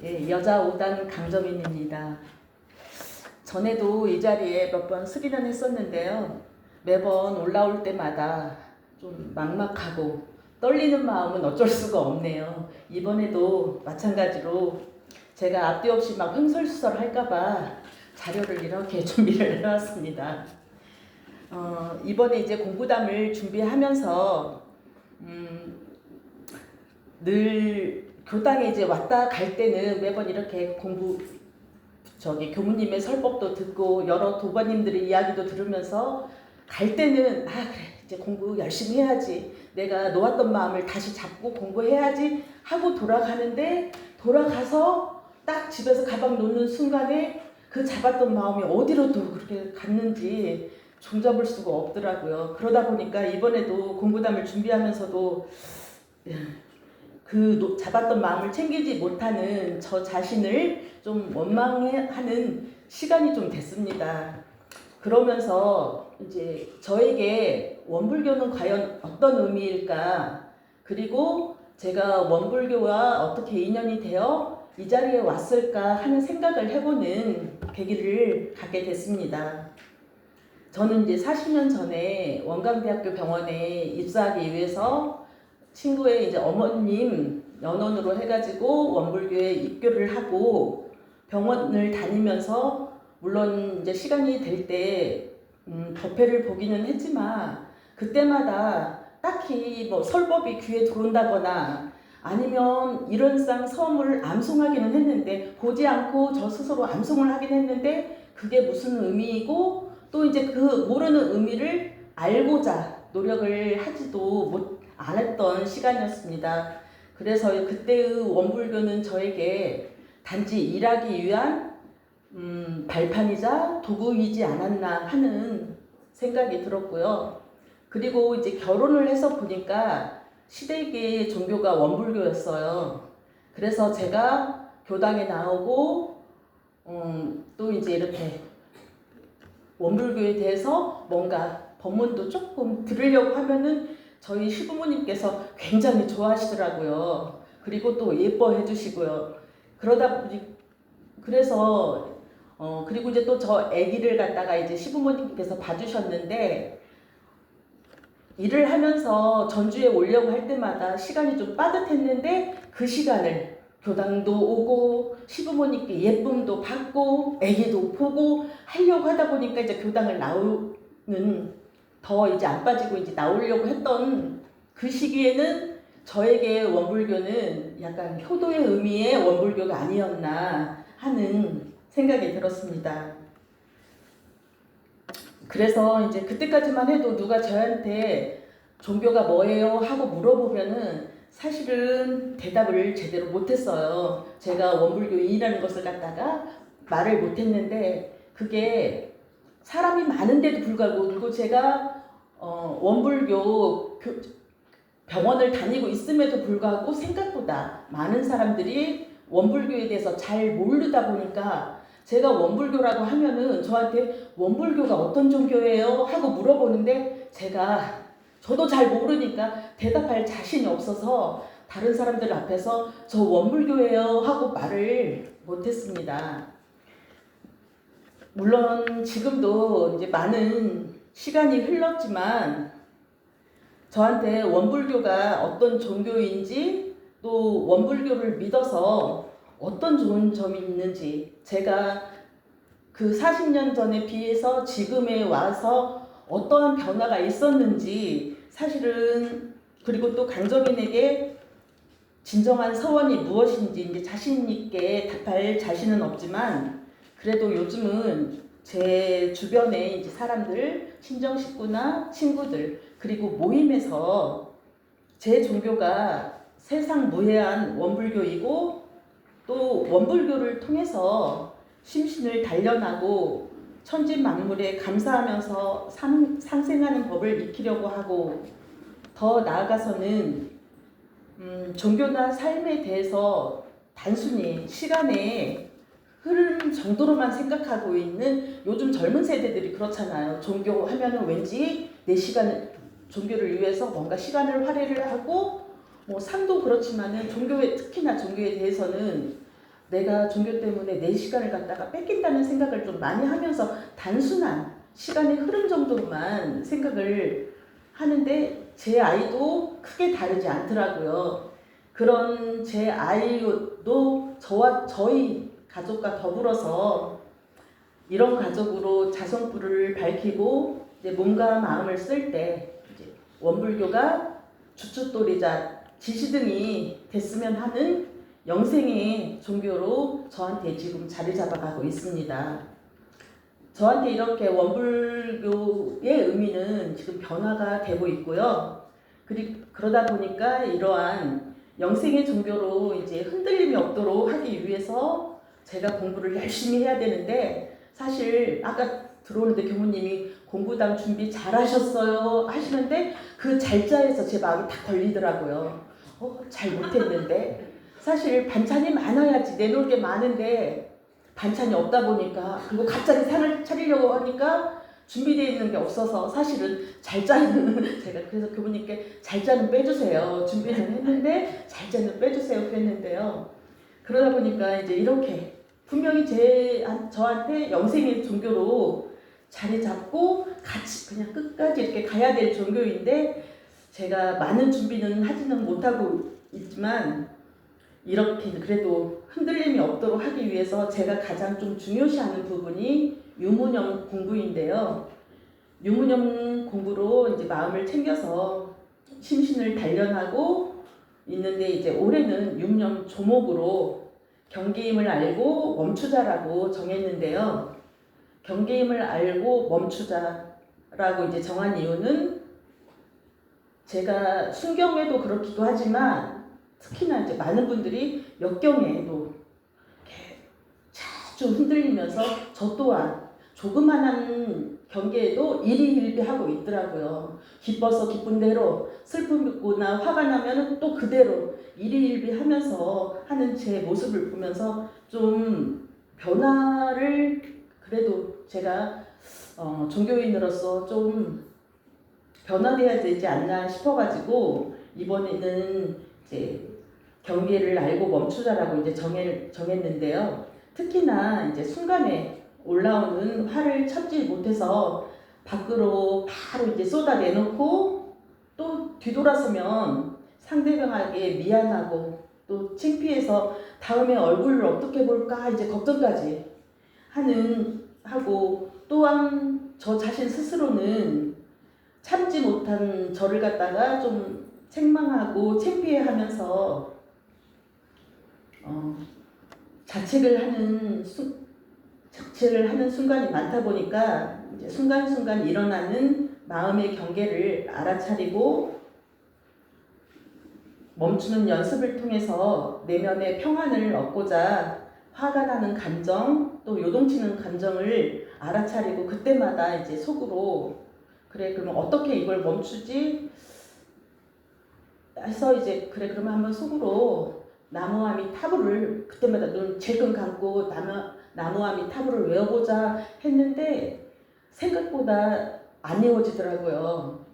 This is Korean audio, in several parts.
예, 여자 5단 강정인입니다. 전에도 이 자리에 몇 번 수기는 했었는데요. 매번 올라올 때마다 좀 막막하고 떨리는 마음은 어쩔 수가 없네요. 이번에도 마찬가지로 제가 앞뒤 없이 막 횡설수설 할까봐 자료를 이렇게 준비를 해놨습니다. 이번에 이제 공부담을 준비하면서 늘 교당에 이제 왔다 갈 때는 매번 이렇게 교무님의 설법도 듣고 여러 도반님들의 이야기도 들으면서 갈 때는 그래 이제 공부 열심히 해야지, 내가 놓았던 마음을 다시 잡고 공부해야지 하고 돌아가는데, 돌아가서 딱 집에서 가방 놓는 순간에 그 잡았던 마음이 어디로 또 그렇게 갔는지 종잡을 수가 없더라고요. 그러다 보니까 이번에도 공부담을 준비하면서도 그 잡았던 마음을 챙기지 못하는 저 자신을 좀 원망하는 시간이 좀 됐습니다. 그러면서 이제 저에게 원불교는 과연 어떤 의미일까, 그리고 제가 원불교와 어떻게 인연이 되어 이 자리에 왔을까 하는 생각을 해보는 계기를 갖게 됐습니다. 저는 이제 40년 전에 원광대학교 병원에 입사하기 위해서 친구의 이제 어머님 연원으로 해가지고 원불교에 입교를 하고 병원을 다니면서, 물론 이제 시간이 될 때 법회를 보기는 했지만 그때마다 딱히 뭐 설법이 귀에 들어온다거나 아니면 일원상 성을 암송하기는 했는데, 보지 않고 저 스스로 암송을 하긴 했는데 그게 무슨 의미이고 또 이제 그 모르는 의미를 알고자 노력을 하지도 않았던 시간이었습니다. 그래서 그때의 원불교는 저에게 단지 일하기 위한 발판이자 도구이지 않았나 하는 생각이 들었고요. 그리고 이제 결혼을 해서 보니까 시댁의 종교가 원불교였어요. 그래서 제가 교당에 나오고 또 이제 이렇게 원불교에 대해서 뭔가 법문도 조금 들으려고 하면은 저희 시부모님께서 굉장히 좋아하시더라고요. 그리고 또 예뻐해 주시고요. 그러다 보니 그래서 그리고 이제 또 저 아기를 갖다가 이제 시부모님께서 봐주셨는데, 일을 하면서 전주에 오려고 할 때마다 시간이 좀 빠듯했는데 그 시간을 교당도 오고 시부모님께 예쁨도 받고 아기도 보고 하려고 하다 보니까 이제 교당을 나오는, 더 이제 안 빠지고 이제 나오려고 했던 그 시기에는 저에게 원불교는 약간 효도의 의미의 원불교가 아니었나 하는 생각이 들었습니다. 그래서 이제 그때까지만 해도 누가 저한테 종교가 뭐예요 하고 물어보면은 사실은 대답을 제대로 못했어요. 제가 원불교인이라는 것을 갖다가 말을 못했는데, 그게 사람이 많은데도 불구하고, 그리고 제가 원불교 병원을 다니고 있음에도 불구하고 생각보다 많은 사람들이 원불교에 대해서 잘 모르다 보니까, 제가 원불교라고 하면은 저한테 원불교가 어떤 종교예요 하고 물어보는데 저도 잘 모르니까 대답할 자신이 없어서 다른 사람들 앞에서 저 원불교예요 하고 말을 못했습니다. 물론 지금도 이제 많은 시간이 흘렀지만 저한테 원불교가 어떤 종교인지, 또 원불교를 믿어서 어떤 좋은 점이 있는지, 제가 그 40년 전에 비해서 지금에 와서 어떠한 변화가 있었는지 사실은, 그리고 또 강정인에게 진정한 서원이 무엇인지 이제 자신 있게 답할 자신은 없지만, 그래도 요즘은 제 주변에 이제 사람들, 친정 식구나 친구들, 그리고 모임에서 제 종교가 세상 무해한 원불교이고, 또 원불교를 통해서 심신을 단련하고 천지 만물에 감사하면서 상생하는 법을 익히려고 하고, 더 나아가서는 종교나 삶에 대해서 단순히 시간의 흐름 정도로만 생각하고 있는 요즘 젊은 세대들이 그렇잖아요. 종교 하면은 왠지 내 시간을, 종교를 위해서 뭔가 시간을 할애를 하고, 뭐 삶도 그렇지만은 특히나 종교에 대해서는 내가 종교 때문에 내 시간을 갖다가 뺏긴다는 생각을 좀 많이 하면서 단순한 시간의 흐름 정도로만 생각을 하는데 제 아이도 크게 다르지 않더라고요. 그런 제 아이도 저와 저희 가족과 더불어서 이런 가족으로 자성불을 밝히고 이제 몸과 마음을 쓸 때 원불교가 주춧돌이자 지시등이 됐으면 하는 영생의 종교로 저한테 지금 자리 잡아가고 있습니다. 저한테 이렇게 원불교의 의미는 지금 변화가 되고 있고요. 그러다 보니까 이러한 영생의 종교로 이제 흔들림이 없도록 하기 위해서 제가 공부를 열심히 해야 되는데, 사실 아까 들어오는데 교무님이 공부당 준비 잘하셨어요 하시는데 그 잘자에서 제 마음이 딱 걸리더라고요. 잘 못했는데 사실 반찬이 많아야지 내놓을 게 많은데 반찬이 없다 보니까, 그리고 갑자기 상을 차리려고 하니까 준비되어 있는 게 없어서 사실은 잘자는 제가 그래서 교무님께 잘자는 빼주세요. 준비는 했는데 잘자는 빼주세요 그랬는데요. 그러다 보니까 이제 이렇게 분명히 저한테 영생의 종교로 자리 잡고 같이 그냥 끝까지 이렇게 가야 될 종교인데, 제가 많은 준비는 하지는 못하고 있지만 이렇게 그래도 흔들림이 없도록 하기 위해서 제가 가장 좀 중요시하는 부분이 유무념 공부인데요. 유무념 공부로 이제 마음을 챙겨서 심신을 단련하고 있는데, 이제 올해는 유무념 조목으로 경계임을 알고 멈추자라고 정했는데요. 경계임을 알고 멈추자라고 이제 정한 이유는, 제가 순경에도 그렇기도 하지만 특히나 이제 많은 분들이 역경에도 자주 흔들리면서 저 또한 조그만한 경계에도 일희일비하고 있더라고요. 기뻐서 기쁜 대로, 슬프거나 화가 나면 또 그대로 일희일비하면서 하는 제 모습을 보면서 좀 변화를, 그래도 제가 종교인으로서 좀 변화돼야 되지 않나 싶어가지고 이번에는 이제 경계를 알고 멈추자라고 이제 정했는데요. 특히나 이제 순간에 올라오는 화를 참지 못해서 밖으로 바로 이제 쏟아내놓고 또 뒤돌아서면 상대방에게 미안하고 또 창피해서 다음에 얼굴을 어떻게 볼까 이제 걱정까지 하고, 또한 저 자신 스스로는 참지 못한 저를 갖다가 좀 책망하고 창피해하면서 자책을 하는 순간이 많다 보니까 이제 순간순간 일어나는 마음의 경계를 알아차리고 멈추는 연습을 통해서 내면의 평안을 얻고자 화가 나는 감정, 또 요동치는 감정을 알아차리고 그때마다 이제 속으로 그래 그러면 어떻게 이걸 멈추지 해서 이제 그래 그러면 한번 속으로 나무아미타불을 그때마다 눈 질끈 감고 나무아미타불을 외워보자 했는데 생각보다 안 외워지더라고요.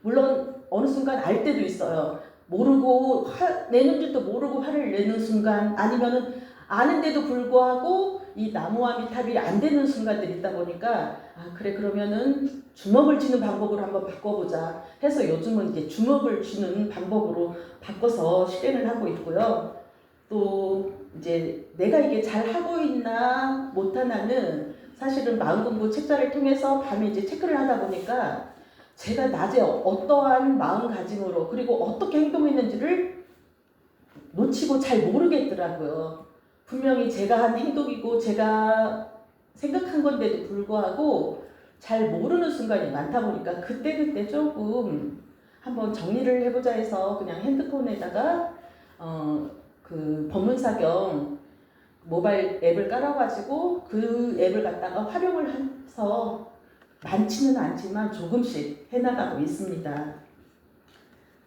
물론 어느 순간 알 때도 있어요. 모르고 내는지도 모르고 화를 내는 순간, 아니면은 아는데도 불구하고 이 나무아미탑이 안 되는 순간들이 있다 보니까 그래 그러면은 주먹을 쥐는 방법으로 한번 바꿔보자 해서 요즘은 이제 주먹을 쥐는 방법으로 바꿔서 실행을 하고 있고요. 또 이제 내가 이게 잘 하고 있나 못하나는 사실은 마음공부 책자를 통해서 밤에 이제 체크를 하다 보니까 제가 낮에 어떠한 마음가짐으로 그리고 어떻게 행동했는지를 놓치고 잘 모르겠더라고요. 분명히 제가 한 행동이고 제가 생각한 건데도 불구하고 잘 모르는 순간이 많다 보니까 그때 조금 한번 정리를 해보자 해서 그냥 핸드폰에다가 그 법문사경 모바일 앱을 깔아가지고 그 앱을 갖다가 활용을 해서 많지는 않지만 조금씩 해나가고 있습니다.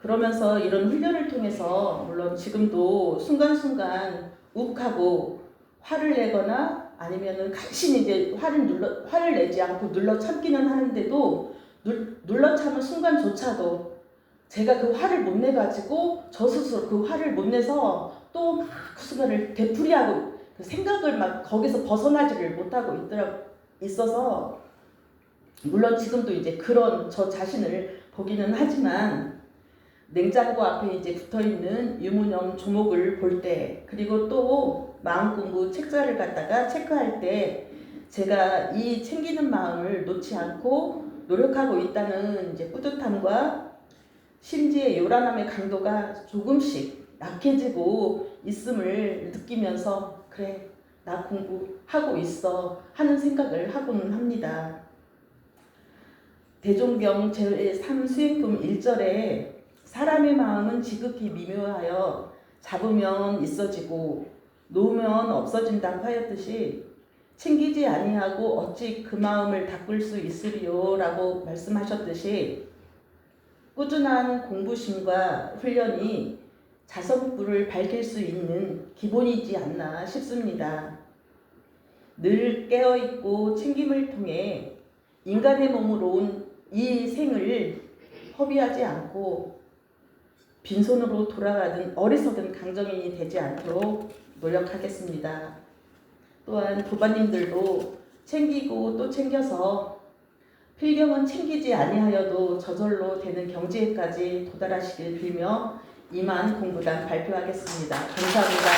그러면서 이런 훈련을 통해서 물론 지금도 순간순간 욱하고 화를 내거나 아니면은 간신히 이제 화를 내지 않고 눌러 참기는 하는데도 눌러 참은 순간조차도 제가 그 화를 못 내가지고 저 스스로 그 화를 못 내서 또 그 순간을 되풀이하고 그 생각을 막 거기서 벗어나지를 못하고 있어서 물론 지금도 이제 그런 저 자신을 보기는 하지만 냉장고 앞에 이제 붙어 있는 유문형 조목을 볼 때 그리고 또 마음 공부 책자를 갖다가 체크할 때 제가 이 챙기는 마음을 놓지 않고 노력하고 있다는 이제 뿌듯함과 심지의 요란함의 강도가 조금씩 약해지고 있음을 느끼면서 그래 나 공부하고 있어 하는 생각을 하고는 합니다. 대종경 제3 수행품 1절에 사람의 마음은 지극히 미묘하여 잡으면 있어지고 놓으면 없어진다고 하였듯이 챙기지 아니하고 어찌 그 마음을 닦을 수 있으리요 라고 말씀하셨듯이 꾸준한 공부심과 훈련이 자성불을 밝힐 수 있는 기본이지 않나 싶습니다. 늘 깨어있고 챙김을 통해 인간의 몸으로 온 이 생을 허비하지 않고 빈손으로 돌아가는 어리석은 강정인이 되지 않도록 노력하겠습니다. 또한 도반님들도 챙기고 또 챙겨서 필경은 챙기지 아니하여도 저절로 되는 경지에까지 도달하시길 빌며 이만 공부단 발표하겠습니다. 감사합니다.